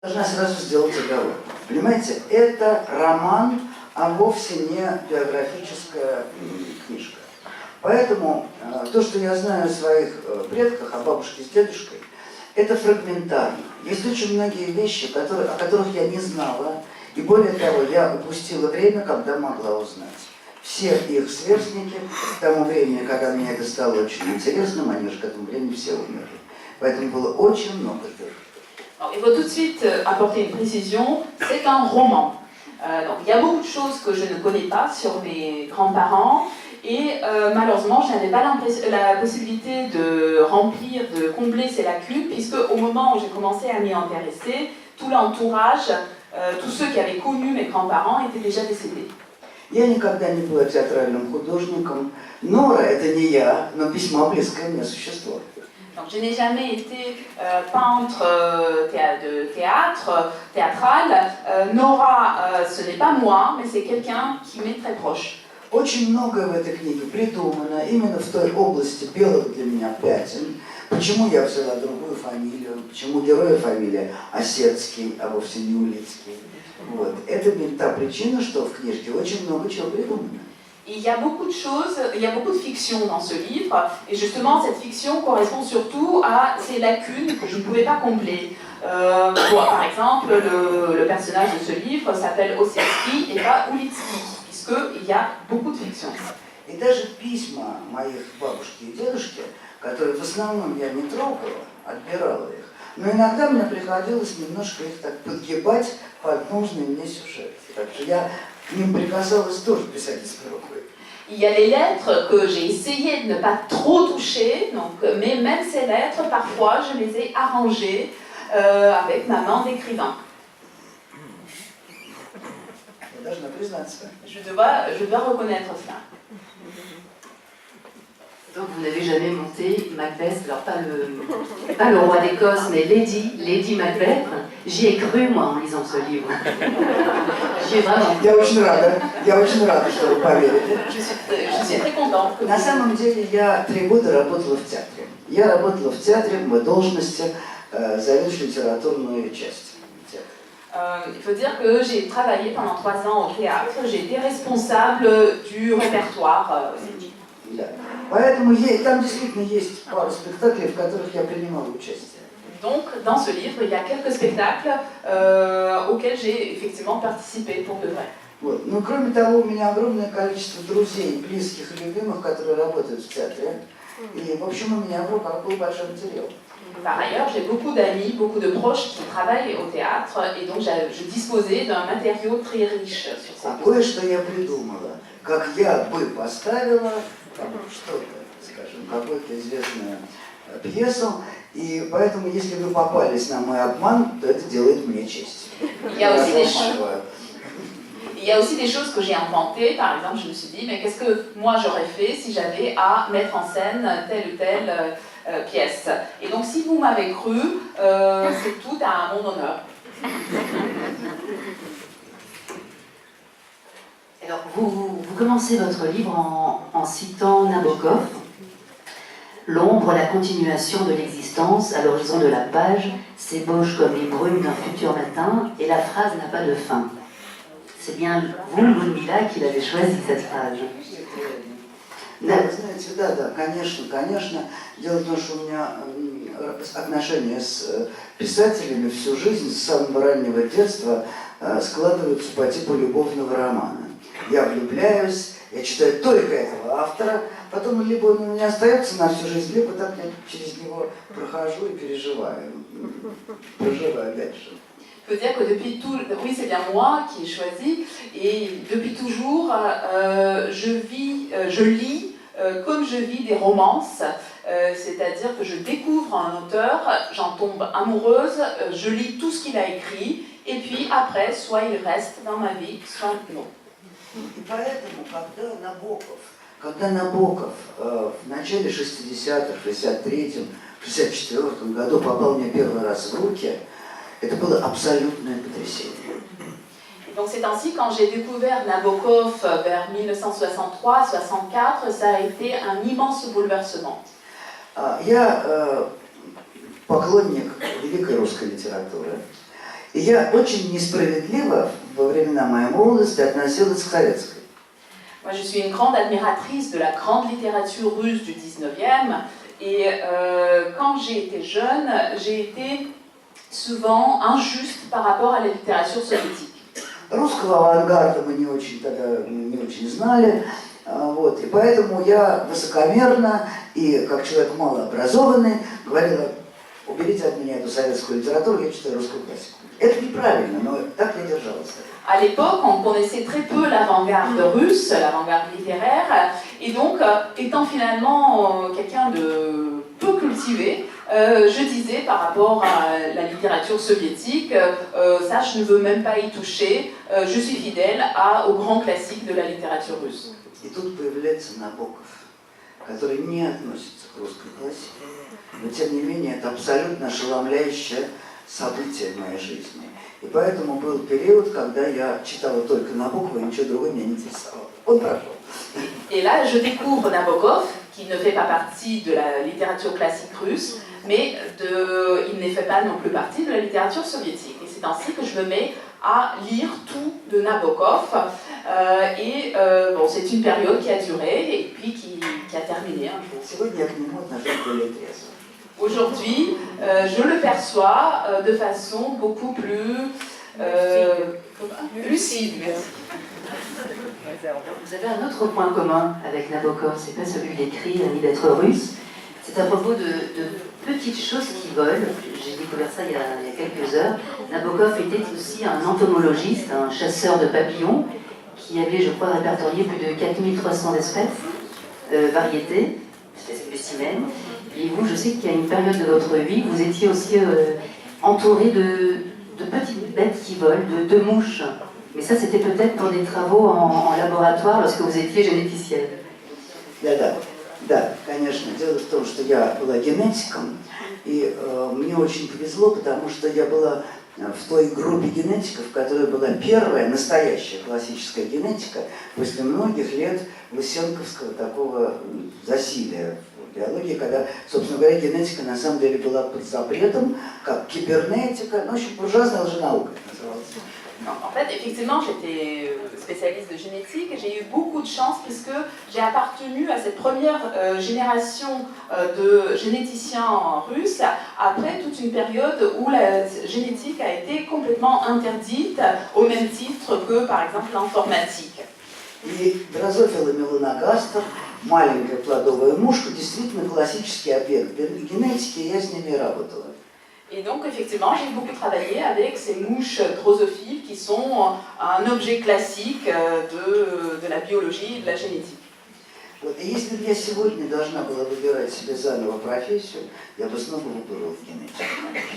Должна сразу сделать оговорку. Понимаете, это роман, а вовсе не биографическая книжка. Поэтому то, что я знаю о своих предках, о бабушке с дедушкой, это фрагментарно. Есть очень многие вещи, о которых я не знала, и более того, я упустила время, когда могла узнать. Все их сверстники, к тому времени, когда мне это стало очень интересным, они же к этому времени все умерли. Поэтому было очень много дыр. Il faut tout de suite apporter une précision, c'est un roman. Donc il y a beaucoup de choses que je ne connais pas sur mes grands-parents et malheureusement je n'avais pas la possibilité de remplir, de combler ces lacunes puisque au moment où j'ai commencé à m'y intéresser, tout l'entourage, tous ceux qui avaient connu mes grands-parents étaient déjà décédés. Я никогда не была театральным художником. Нора — это не я, но весьма близкое мне существо. Donc, je n'ai jamais été peintre de théâtre, théâtral. Nora, ce n'est pas moi, mais c'est quelqu'un qui m'est très proche. Очень многое в этой книге придумано именно в той области белых для меня пятен. Почему я взяла другую фамилию, почему героя фамилия Осетский, а вовсе не Улицкий. Вот. Это та причина, что в книжке очень много чего придумано. Il y a beaucoup de choses, il y a beaucoup de fiction dans ce livre, et justement cette fiction correspond surtout à ces lacunes que je ne pouvais pas combler. Par exemple, le personnage de ce livre s'appelle Ossetski et pas Ulitsky, puisqu'il y a beaucoup de fiction. И даже письма моих бабушки и дедушки, которые в основном я не трогала, отбирала их, но иногда мне приходилось немножко их так подгибать под нужный мне сюжет. Так что я к ним прикасалась тоже писать из первой. Il y a les lettres que j'ai essayé de ne pas trop toucher, donc, mais même ces lettres, parfois, je les ai arrangées avec ma main d'écrivain. Je dois reconnaître cela. Donc vous n'avez jamais monté Macbeth, alors pas le roi d'Écosse, mais Lady Macbeth. J'y ai cru, moi, en lisant ce livre. J'y ai vraiment. Я очень рада, что вы поверили. Je suis très contente. На самом деле я 3 года работала в театре. Я работала в театре в должности заведующей литературной части. Il faut dire que j'ai travaillé pendant 3 ans au théâtre. J'ai été responsable du répertoire. Да. Поэтому там действительно есть пару спектаклей, в которых я принимала участие. Donc, dans ce livre, il y a quelques spectacles auxquels j'ai effectivement participé pour de vrai. Вот. Но кроме того, у меня огромное количество друзей, близких и любимых, которые работают в театре. И, в общем, у меня в руках был большой материал. Par ailleurs, j'ai beaucoup d'amis, beaucoup de proches qui travaillent au théâtre, et donc je disposais d'un matériau très riche sur ces А кое-что я придумала, как я бы поставила что-то, скажем, какую-то известную пьесу, и поэтому, если вы попались на мой обман, то это делает мне честь. Il y a aussi des choses que j'ai inventées. Par exemple, je me suis dit, mais qu'est-ce que moi j'aurais fait si j'avais à mettre en scène telle ou telle pièce. Et donc, si vous m'avez cru, c'est tout à mon honneur. Alors, vous commencez votre livre en citant Nabokov. L'ombre, la continuation de l'existence, à l'horizon de la page, s'ébauche comme les brumes d'un futur matin, et la phrase n'a pas de fin. C'est bien vous, Людмила, qui l'avez choisi, cette phrase. Да, вы знаете, да, конечно. Дело в том, что у меня отношения с писателями всю жизнь, с самого раннего детства, складываются по типу любовного романа. Я влюбляюсь, я читаю только этого автора, потом либо он у меня остается на всю жизнь, либо так я через него prохожу и переживаю, проживаю дальше. Je peux dire que depuis tout, oui c'est bien moi qui ai choisi, et depuis toujours je lis comme je vis des romances, c'est-à-dire que je découvre un auteur, j'en tombe amoureuse, je lis tout ce qu'il a écrit, et puis après, soit il reste dans ma vie, soit non. И поэтому, когда Набоков в начале 60-х, в 63-м, 64-м году попал мне первый раз в руки, это было абсолютное потрясение. Donc c'est ainsi, quand j'ai découvert Nabokov vers 1963-64, ça a été un immense bouleversement. Я поклонник великой русской литературы. И я очень несправедливо во времена моей молодости относилась к советской. Moi, je suis une grande admiratrice de la grande littérature russe du 19e. Et quand j'ai été jeune, j'ai été souvent injuste par rapport à la littérature soviétique. Русского авангарда мы не очень тогда не очень знали, вот, и поэтому я высокомерно и как человек малообразованный говорила: уберите от меня эту советскую литературу, я читаю русскую классику. Это неправильно, но так я держалась. À l'époque, on connaissait très peu l'avant-garde russe, l'avant-garde littéraire, et donc, étant finalement quelqu'un de peu cultivé, je disais par rapport à la littérature soviétique, ça je ne veux même pas y toucher, je suis fidèle aux grands classiques de la littérature russe. И тут появляется Набоков, который не относится к русской классике, но тем не менее это абсолютно ошеломляющее событие в моей жизни. И поэтому был период, когда я читала только Набокова, и ничего другого меня не интересовало. Он прошел. Et là, je découvre Nabokov, qui ne fait pas partie de la littérature classique russe, mais il ne fait pas non plus partie de la littérature soviétique. Et c'est ainsi que je me mets à lire tout de Nabokov. Bon, c'est une période qui a duré et puis qui a terminé un jour. Сегодня я к нему отношусь более трезво. Aujourd'hui, je le perçois de façon beaucoup plus lucide. Vous avez un autre point commun avec Nabokov, c'est pas celui d'écrire ni d'être russe, c'est à propos de petites choses qui volent. J'ai découvert ça il y a quelques heures. Nabokov était aussi un entomologiste, un chasseur de papillons, qui avait, je crois, répertorié plus de 4300 espèces, variétés, spécimens. Et vous, je sais qu'il y a une période de votre vie, vous étiez aussi entouré de petites bêtes qui volent, de mouches. Mais ça, c'était peut-être pour des travaux en laboratoire lorsque vous étiez généticienne. Да, конечно. Дело в том, что я была генетиком, и мне очень повезло, потому что я была в той группе генетиков, которая была первая настоящая классическая генетика после многих лет лысенковского такого засилия в биологии, когда, собственно говоря, генетика на самом деле была под запретом, как кибернетика, ну, в общем, ужасная лженаука называлась. En fait, effectivement, j'étais spécialiste de génétique et j'ai eu beaucoup de chance puisque j'ai appartenu à cette première génération de généticiens russes après toute une période où la génétique a été complètement interdite au même titre que, par exemple, l'informatique. И дрозофила меланогастер, маленькая плодовая мушка, действительно классический объект генетики, и я с ними работала. Et donc, effectivement, j'ai beaucoup travaillé avec ces mouches drosophiles qui sont un objet classique de la biologie et de la génétique. Вот. И если бы я сегодня должна была выбирать себе заново профессию, я бы снова выбрала в генетике.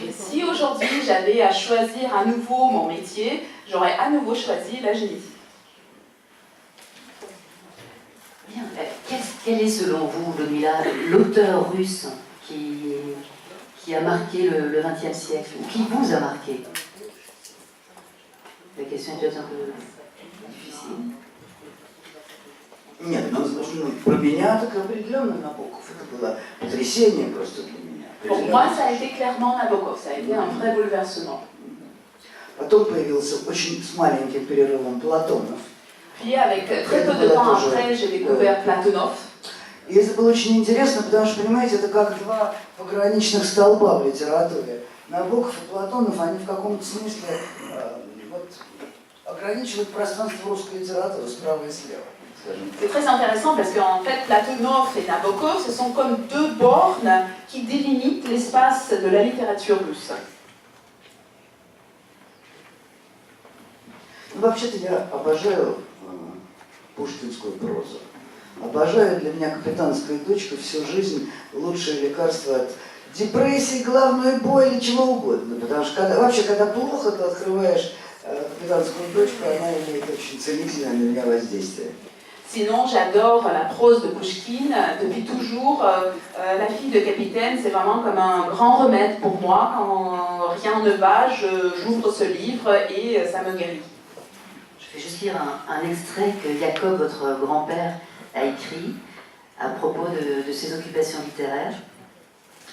Et si aujourd'hui j'avais à choisir à nouveau mon métier, j'aurais à nouveau choisi la génétique. Bien. Quel est selon vous, Ludmila, l'auteur russe qui a marqué le XXe siècle, ou qui vous a marqué? La question est peut-être un peu difficile. Нет, ну, про меня так определенно Набоков. Это было потрясение просто для меня. Pour moi, ça a été clairement Nabokov, ça a été un vrai bouleversement. Потом появился очень с маленьким перерывом Платонов. Puis, avec très peu de temps après, j'ai découvert Platonov. И это было очень интересно, потому что, понимаете, это как два пограничных столба в литературе. Набоков и Платонов, они в каком-то смысле вот, ограничивают пространство русской литературы справа и слева. C'est très intéressant parce qu'en fait, Platonov et Nabokov, ce sont comme deux bornes qui délimitent l'espace de la littérature russe. Ну, вообще-то я обожаю пушкинскую прозу. Обожаю, для меня «Капитанская дочка» всю жизнь лучшее лекарство от депрессии, головной боли, чего угодно. Потому что когда плохо, то открываешь «Капитанскую дочку», она имеет очень целительное на меня воздействие. Sinon, j'adore la prose de Pouchkine. Depuis toujours, La fille de capitaine, c'est vraiment comme un grand remède pour moi. Quand rien ne va, j'ouvre ce livre et ça me guérit. Je vais juste lire un extrait que Jacob, votre grand-père, a écrit à propos de ses occupations littéraires.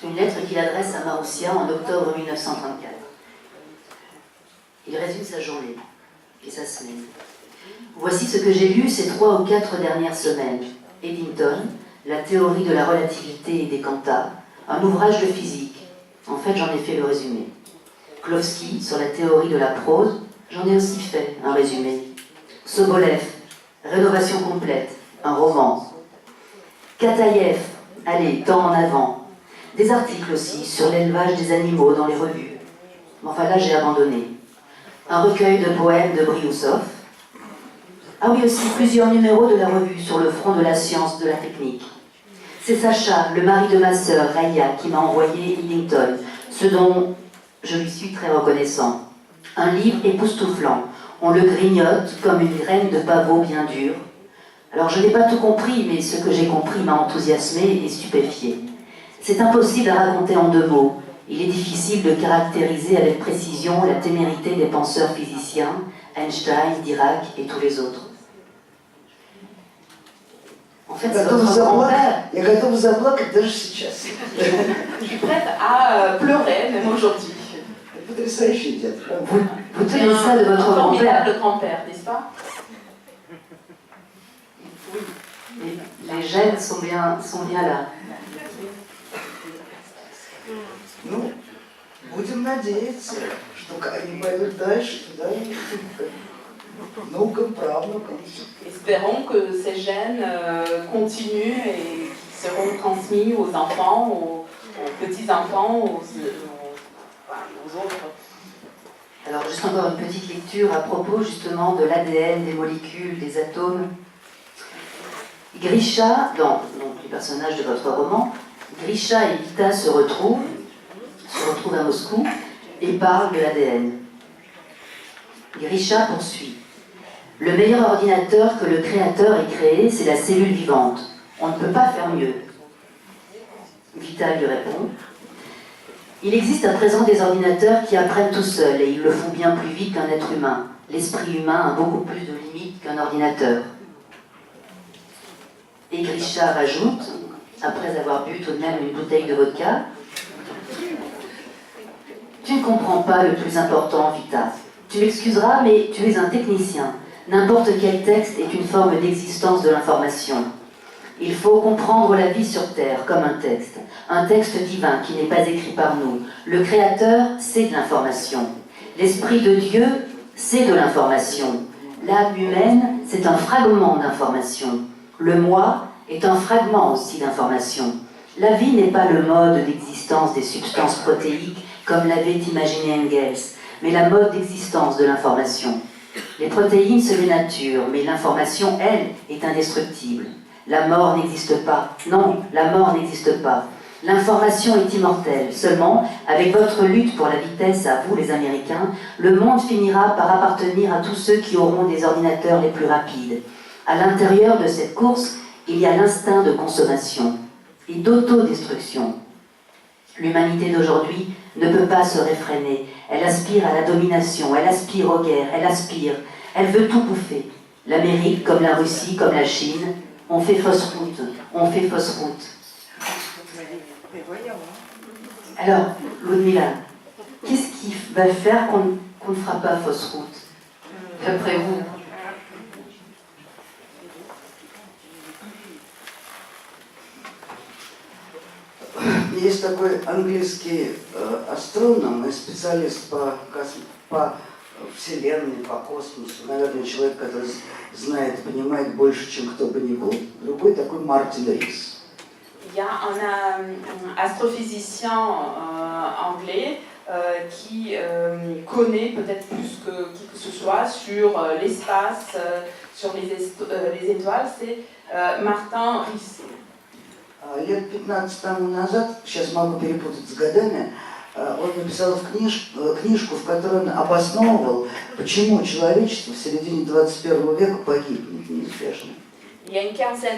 Une lettre qu'il adresse à Maroussia en octobre 1934. Il résume sa journée et sa semaine. Voici ce que j'ai lu ces 3 ou 4 dernières semaines. Eddington, La théorie de la relativité et des quanta, un ouvrage de physique. En fait, j'en ai fait le résumé. Klowski, sur la théorie de la prose, j'en ai aussi fait un résumé. Sobolev, Rénovation complète, un roman. Kataïev, allez, temps en avant. Des articles aussi sur l'élevage des animaux dans les revues. Enfin là, j'ai abandonné. Un recueil de poèmes de Brioussov. Ah oui, aussi plusieurs numéros de la revue sur le front de la science, de la technique. C'est Sacha, le mari de ma sœur, Raya, qui m'a envoyé Eddington, ce dont je lui suis très reconnaissant. Un livre époustouflant. On le grignote comme une graine de pavot bien dure. Alors je n'ai pas tout compris, mais ce que j'ai compris m'a enthousiasmé et stupéfié. C'est impossible à raconter en 2 mots. Il est difficile de caractériser avec précision la témérité des penseurs physiciens, Einstein, Dirac et tous les autres. En fait, c'est votre grand-père. Я готова заплакать даже сейчас. Je suis prête à pleurer, même aujourd'hui. Потрясающий дед. Vous tenez ça de votre grand-père. Formidable grand-père, n'est-ce pas? Oui. Les gènes sont bien là. Ну, будем надеяться, что они пойдут дальше, туда и внукам, правнукам. Espérons que ces gènes continuent et seront transmis aux enfants, aux petits-enfants, aux autres. Alors, juste encore une petite lecture à propos justement de l'ADN, des molécules, des atomes. Grisha, donc les personnages de votre roman, Grisha et Vita se retrouvent à Moscou et parlent de l'ADN. Grisha poursuit. Le meilleur ordinateur que le créateur ait créé, c'est la cellule vivante. On ne peut pas faire mieux. Vita lui répond. Il existe à présent des ordinateurs qui apprennent tout seuls et ils le font bien plus vite qu'un être humain. L'esprit humain a beaucoup plus de limites qu'un ordinateur. Et Grisha rajoute, après avoir bu tout de même une bouteille de vodka, tu ne comprends pas le plus important, Vita. Tu m'excuseras, mais tu es un technicien. N'importe quel texte est une forme d'existence de l'information. Il faut comprendre la vie sur Terre comme un texte divin qui n'est pas écrit par nous. Le Créateur, c'est de l'information. L'Esprit de Dieu, c'est de l'information. L'âme humaine, c'est un fragment d'information. Le moi est un fragment aussi d'information. La vie n'est pas le mode d'existence des substances protéiques comme l'avait imaginé Engels, mais la mode d'existence de l'information. Les protéines se dénaturent, mais l'information, elle, est indestructible. La mort n'existe pas. Non, la mort n'existe pas. L'information est immortelle. Seulement, avec votre lutte pour la vitesse à vous, les Américains, le monde finira par appartenir à tous ceux qui auront des ordinateurs les plus rapides. À l'intérieur de cette course, il y a l'instinct de consommation et d'autodestruction. L'humanité d'aujourd'hui ne peut pas se réfréner. Elle aspire à la domination, elle aspire aux guerres, elle veut tout bouffer. L'Amérique, comme la Russie, comme la Chine, on fait fausse route. Alors, Ludmila, qu'est-ce qui va faire qu'on ne fera pas fausse route, d'après vous? Есть такой английский астроном и специалист по Вселенной, по космосу. Наверное, человек, который знает, понимает больше, чем кто бы ни был. Другой такой Мартин Рис. Il y a un astrophysicien anglais qui connaît peut-être plus que qui que ce soit sur l'espace, sur les étoiles, c'est Martin Rees. Лет 15 тому назад, сейчас могу перепутать с годами, он написал книжку, в которой он обосновывал, почему человечество в середине 21 века погибнет неизбежно. Il y a une quinzaine